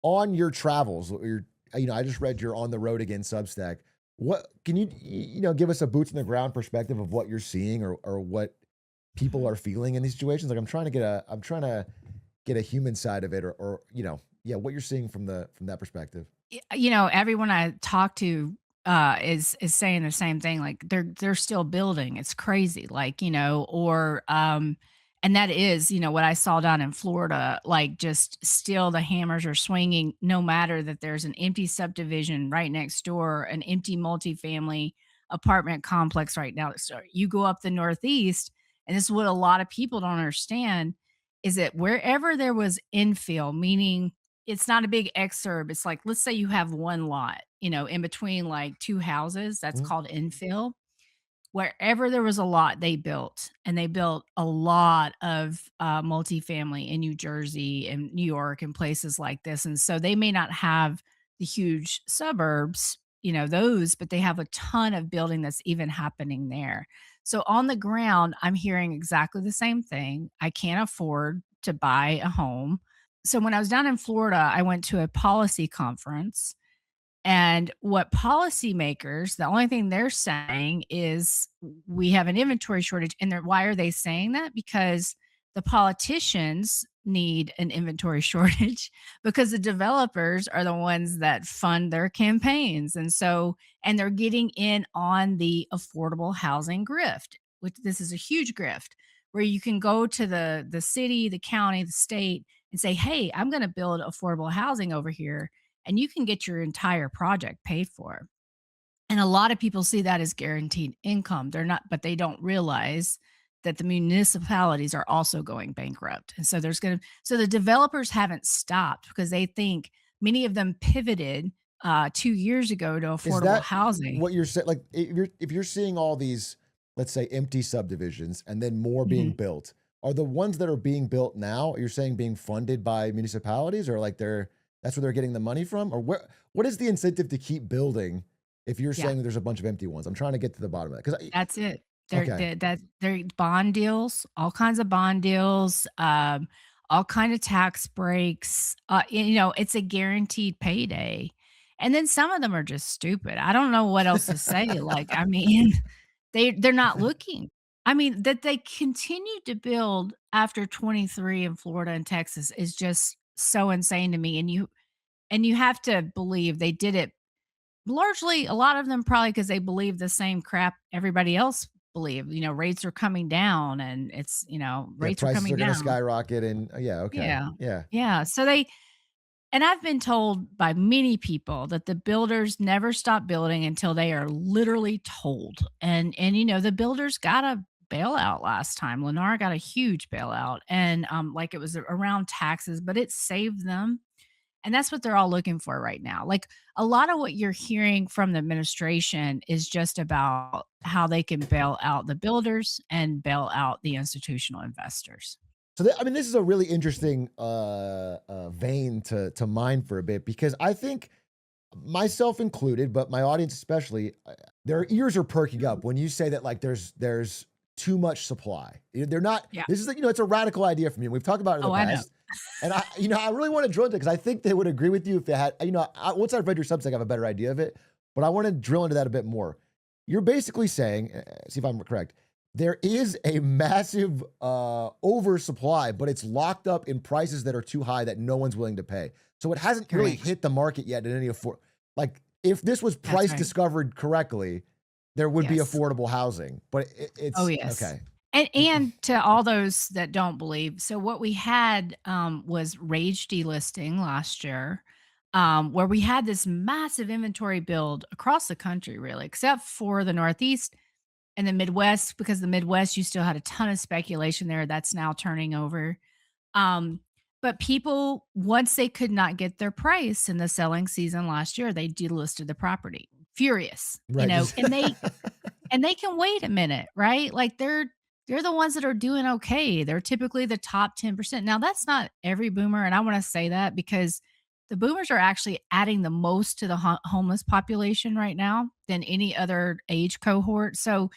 on your travels, I just read you're on the road again Substack. What can you give us a boots on the ground perspective of what you're seeing or what people are feeling in these situations? Like I'm trying to get a human side of it or yeah, what you're seeing from that perspective. Everyone I talk to is saying the same thing. Like they're still building. It's crazy. Like, and that is, what I saw down in Florida, like just still the hammers are swinging no matter that there's an empty subdivision right next door, an empty multifamily apartment complex right now. So you go up the Northeast, and this is what a lot of people don't understand is that wherever there was infill, meaning it's not a big exurb. It's like, let's say you have one lot, in between like two houses. That's Mhm. called infill. Wherever there was a lot, they built, and they built a lot of multifamily in New Jersey and New York and places like this. And so they may not have the huge suburbs, those, but they have a ton of building that's even happening there. So on the ground, I'm hearing exactly the same thing. I can't afford to buy a home. So when I was down in Florida, I went to a policy conference, and what policymakers, the only thing they're saying is we have an inventory shortage. And why are they saying that? Because the politicians need an inventory shortage because the developers are the ones that fund their campaigns. And they're getting in on the affordable housing grift, which this is a huge grift where you can go to the city, the county, the state and say, hey, I'm going to build affordable housing over here and you can get your entire project paid for. And a lot of people see that as guaranteed income. They're not, but they don't realize that the municipalities are also going bankrupt. And so so the developers haven't stopped because they think many of them pivoted 2 years ago to Is affordable that housing. what you're saying? Like, if you're seeing all these, let's say, empty subdivisions and then more being Mhm. built, are the ones that are being built now, you're saying being funded by municipalities, or like that's where they're getting the money from, or what is the incentive to keep building if you're Yeah. saying there's a bunch of empty ones? I'm trying to get to the bottom of that because That's it. okay, They're bond deals, all kinds of bond deals, all kind of tax breaks. It's a guaranteed payday. And then some of them are just stupid. I don't know what else to say. Like, I mean, they're not looking. I mean, that they continue to build after 23 in Florida and Texas is just so insane to me. And you have to believe they did it largely, a lot of them probably because they believe the same crap everybody else believe. Rates are coming down and yeah, rates are prices coming are going to down. skyrocket, and yeah, okay, Yeah. yeah. Yeah. And I've been told by many people that the builders never stop building until they are literally told. And the builders got a bailout last time. Lennar got a huge bailout and like it was around taxes, but it saved them, and that's what they're all looking for right now. Like a lot of what you're hearing from the administration is just about how they can bail out the builders and bail out the institutional investors. So I mean, this is a really interesting vein to mine for a bit because I think myself included, but my audience especially, their ears are perking up when you say that like there's too much supply. They're not. Yeah. This is it's a radical idea from you. We've talked about it in the Oh, I know. past, and I really want to drill into it because I think they would agree with you if they had once I've read your Substack, I have a better idea of it. But I want to drill into that a bit more. You're basically saying, see if I'm correct. There is a massive oversupply, but it's locked up in prices that are too high that no one's willing to pay. So it hasn't really Correct. hit the market yet in any like if this was That's price right. discovered correctly, there would be Yes. affordable housing. But Oh, it's yes. okay. And to all those that don't believe, so what we had, was rage delisting last year, where we had this massive inventory build across the country really, except for the Northeast and the Midwest, because the Midwest, you still had a ton of speculation there that's now turning over. Um, but people, once they could not get their price in the selling season last year, they delisted the property. Furious, Right. Just and they can wait a minute, right? Like they're the ones that are doing okay. They're typically the top 10%. Now that's not every boomer, and I want to say that because the boomers are actually adding the most to the homeless population right now than any other age cohort. So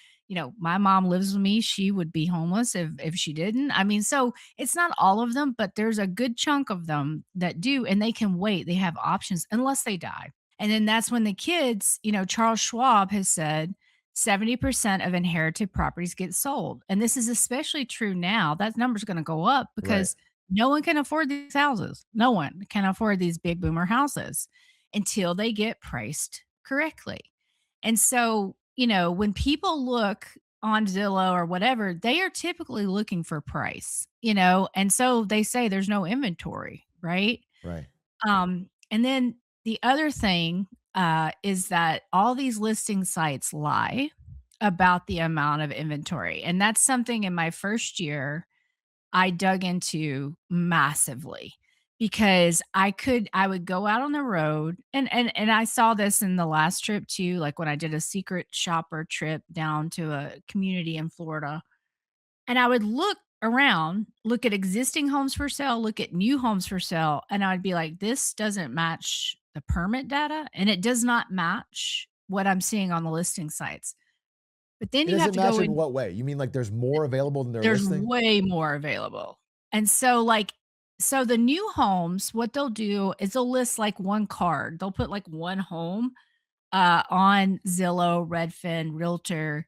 my mom lives with me. She would be homeless if she didn't. I mean, so it's not all of them, but there's a good chunk of them that do, and they can wait. They have options unless they die. And then that's when the kids, Charles Schwab has said 70% of inherited properties get sold. And this is especially true now. That number's going to go up Right. because no one can afford these houses. No one can afford these big boomer houses until they get priced correctly. And so, when people look on Zillow or whatever, they are typically looking for price, and so they say there's no inventory, right? Right. And then the other thing is that all these listing sites lie about the amount of inventory. And that's something in my first year I dug into massively because I would go out on the road and I saw this in the last trip too, like when I did a secret shopper trip down to a community in Florida. And I would look around, look at existing homes for sale, look at new homes for sale, and I would be like, this doesn't match the permit data and it does not match what I'm seeing on the listing sites. But then It you have doesn't to go match in in, what way? You mean like there's more available than they're there's listing? way more available. And so so the new homes, what they'll do is they'll list like one card. They'll put like one home on Zillow, Redfin, Realtor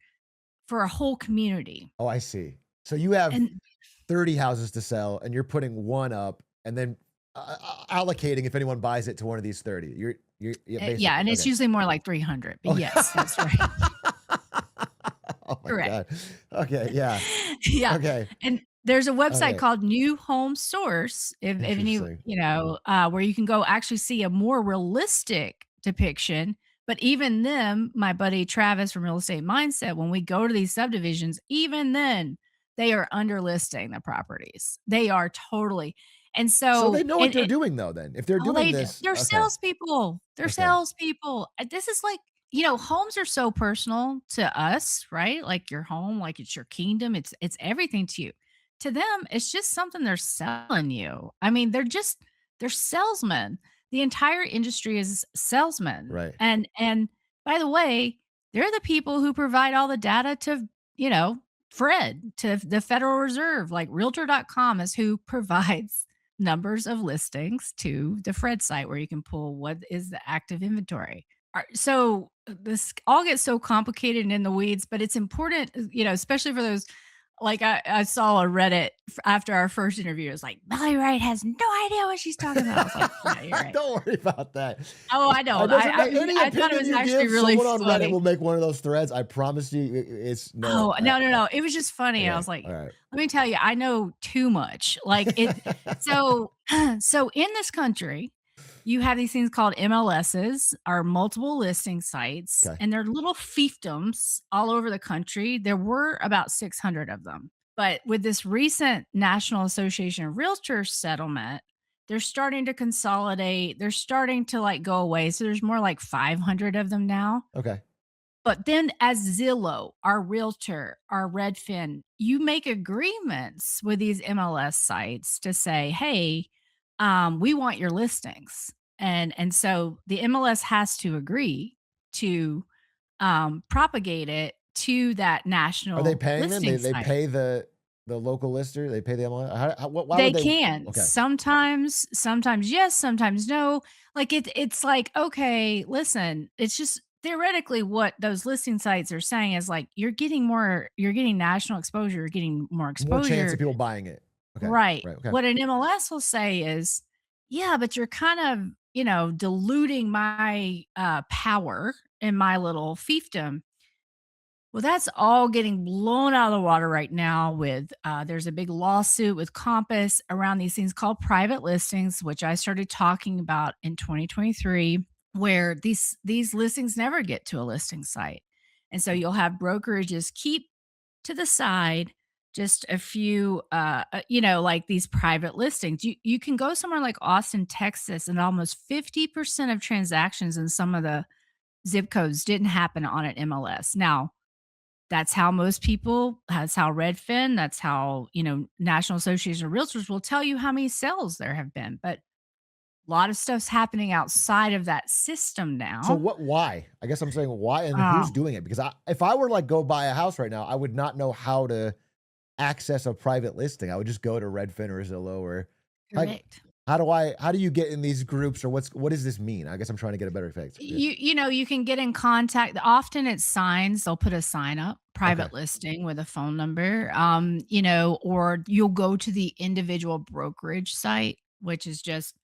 for a whole community. Oh, I see. So you have And 30 houses to sell and you're putting one up and then allocating if anyone buys it to one of these 30. You're yeah, yeah, basically and it's okay. usually more like 300, but Okay. yes, that's right. Oh my Correct. God. Okay. Yeah. Yeah, Okay. and there's a website Okay. called New Home Source, if any, Interesting. where you can go actually see a more realistic depiction. But even them, my buddy Travis from Real Estate Mindset, when we go to these subdivisions, even then, they are underlisting the properties. They are totally, and So they so know what they're doing though, then. If they're oh, doing they do. this, They're okay. salespeople. They're Okay. salespeople. This is like, homes are so personal to us, right? Like your home, like it's your kingdom. It's everything to you. To them, it's just something they're selling you. I mean, they're salesmen. The entire industry is salesmen. Right. And by the way, they're the people who provide all the data to, Fred, to the Federal Reserve. Like realtor.com is who provides numbers of listings to the Fred site where you can pull what is the active inventory. So this all gets so complicated and in the weeds, but it's important, especially for those. Like I saw a Reddit after our first interview. It was like, Melody Wright has no idea what she's talking about. I was like, yeah, you're right. Don't worry about that. Oh, I don't. Doesn't any I thought it opinion was you actually give, really someone on Reddit funny. will make one of those threads. I promise you, it's no. Oh, no, no, no. It was just funny. I Okay. was like, All right. let me tell you, I know too much. Like it. So, so in this country, you have these things called MLSs, or multiple listing sites, Okay. and they're little fiefdoms all over the country. There were about 600 of them. But with this recent National Association of Realtors settlement, they're starting to consolidate. They're starting to like go away. So there's more like 500 of them now. Okay. But then as Zillow, our realtor, our Redfin, you make agreements with these MLS sites to say, hey, we want your listings. And so the MLS has to agree to propagate it to that Are they national paying them? They listing they site. pay the local lister. They pay the MLS. Why They would they? can. Okay. Sometimes yes, sometimes no. Like it's like, okay, listen, it's just theoretically what those listing sites are saying is like you're getting national exposure, you're getting more More chance of exposure. people buying it. Okay. Right. Right. Okay. What an MLS will say is, yeah, but you're kind of, diluting my power in my little fiefdom. Well, that's all getting blown out of the water right now with there's a big lawsuit with Compass around these things called private listings, which I started talking about in 2023, where these listings never get to a listing site. And so you'll have brokerages keep to the side just a few like these private listings. You can go somewhere like Austin, Texas, and almost 50% of transactions in some of the zip codes didn't happen on an MLS. Now, that's how most people, that's how Redfin, that's how, National Association of Realtors will tell you how many sales there have been. But A lot of stuff's happening outside of that system So now. why? I guess I'm saying why and Oh, who's doing it? Because if I were to like go buy a house right now, I would not know how to access a private listing. I would just go to Redfin or Zillow or like correct. how do you get in these groups or what does this mean? I guess I'm trying to get a better effect. Yeah. You can get in contact. Often it's signs. They'll put a sign up, Okay. private listing with a phone number. Or you'll go to the individual brokerage site, which is just,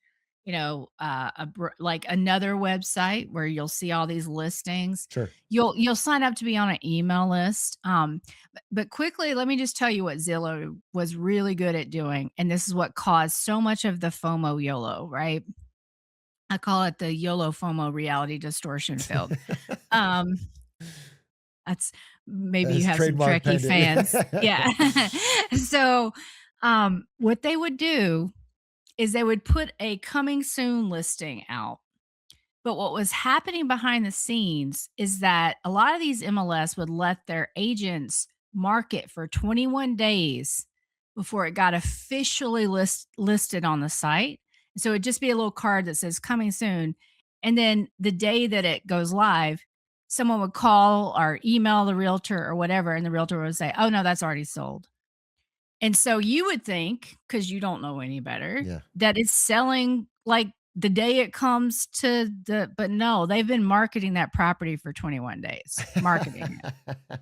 like another website where you'll see all these listings. Sure. You'll sign up to be on an email list. But quickly, let me just tell you what Zillow was really good at doing, and this is what caused so much of the FOMO YOLO, right? I call it the YOLO FOMO reality distortion field. Um, that's maybe you That's have some trademark Trekkie pending. fans. Yeah. So, what they would do is they would put a coming soon listing out. But what was happening behind the scenes is that a lot of these MLS would let their agents market for 21 days before it got officially listed on the site. So it'd just be a little card that says coming soon. And then the day that it goes live, someone would call or email the realtor or whatever, and the realtor would say, "Oh, no, that's already sold." And so you would think, because you don't know any better, Yeah. that it's selling like the day it comes to but no, they've been marketing that property for 21 days, marketing it.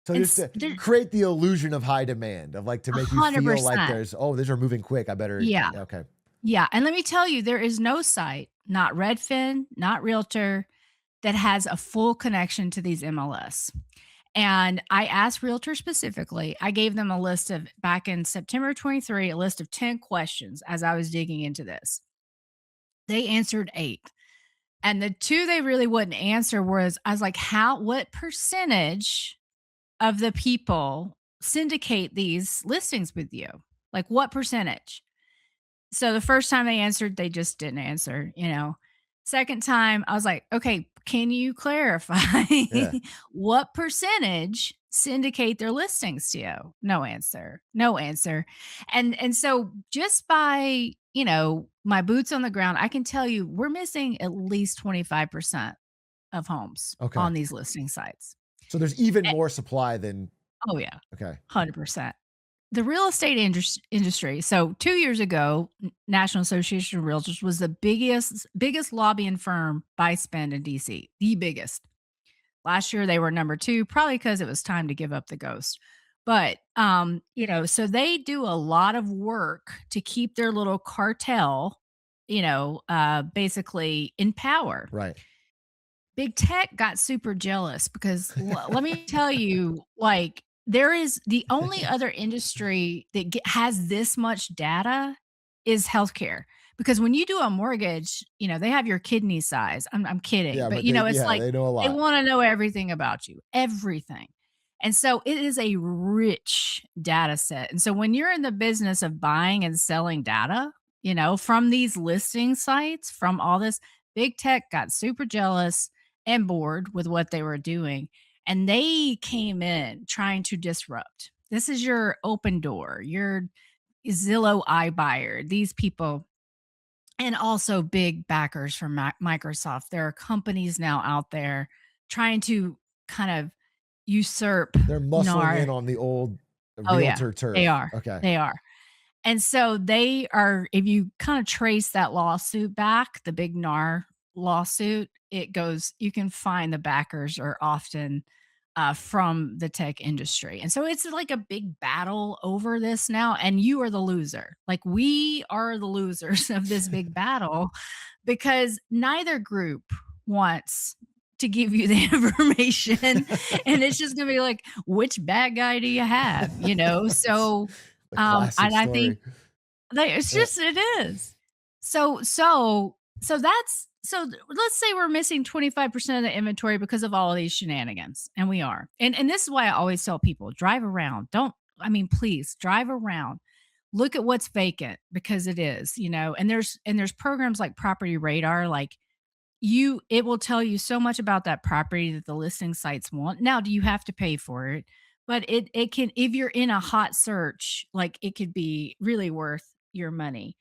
So And just to there create the illusion of high demand, of like to make you feel like 100%. there's, oh, these are moving quick. I better, Yeah. okay. Yeah, and let me tell you, there is no site, not Redfin, not Realtor, that has a full connection to these MLS. And I asked Realtor specifically, I gave them a list of back in September 23, a list of 10 questions as I was digging into this. They answered 8. And the 2 they really wouldn't answer was I was like, what percentage of the people syndicate these listings with you? Like what percentage? So the first time they answered, they just didn't answer. Second time, I was like, "Okay, can you clarify Yeah. what percentage syndicate their listings to you?" No answer. No answer. And so just by, my boots on the ground, I can tell you we're missing at least 25% of homes Okay. on these listing sites. So there's even Eh more supply than, oh, yeah, okay. 100%. The real estate industry. So 2 years ago, National Association of Realtors was the biggest lobbying firm by spend in DC, the biggest. Last year they were number 2, probably because it was time to give up the ghost. But, so they do a lot of work to keep their little cartel, basically in power. Right. Big tech got super jealous because let me tell you, like, there is the only other industry that has this much data is healthcare. Because when you do a mortgage, they have your kidney size. I'm kidding, Yeah, but but they, it's yeah, like they know a they lot. want to know everything about you, everything. And so it is a rich data set. And so when you're in the business of buying and selling data, from these listing sites, from all this, big tech got super jealous and bored with what they were doing. And they came in trying to disrupt. This is your Open Door, your Zillow iBuyer, these people, and also big backers from Microsoft. There are companies now out there trying to kind of usurp They're muscling NAR. in on the old Oh, yeah, realtor they turf. are. Okay. They are. And so they are, if you kind of trace that lawsuit back, the big NAR lawsuit, it goes, you can find the backers are often from the tech industry. And so it's like a big battle over this now. And you are the loser. Like we are the losers of this big battle because neither group wants to give you the information. And it's just going to be like, which bad guy do you have? It's So, the classic and I think story. it's Yeah. just it is. So let's say we're missing 25% of the inventory because of all of these shenanigans, and we are. And this is why I always tell people, drive around. Please drive around. Look at what's vacant because it is, and there's programs like Property Radar, like it will tell you so much about that property that the listing sites want. Now, do you have to pay for it? But it can, if you're in a hot search, like it could be really worth your money.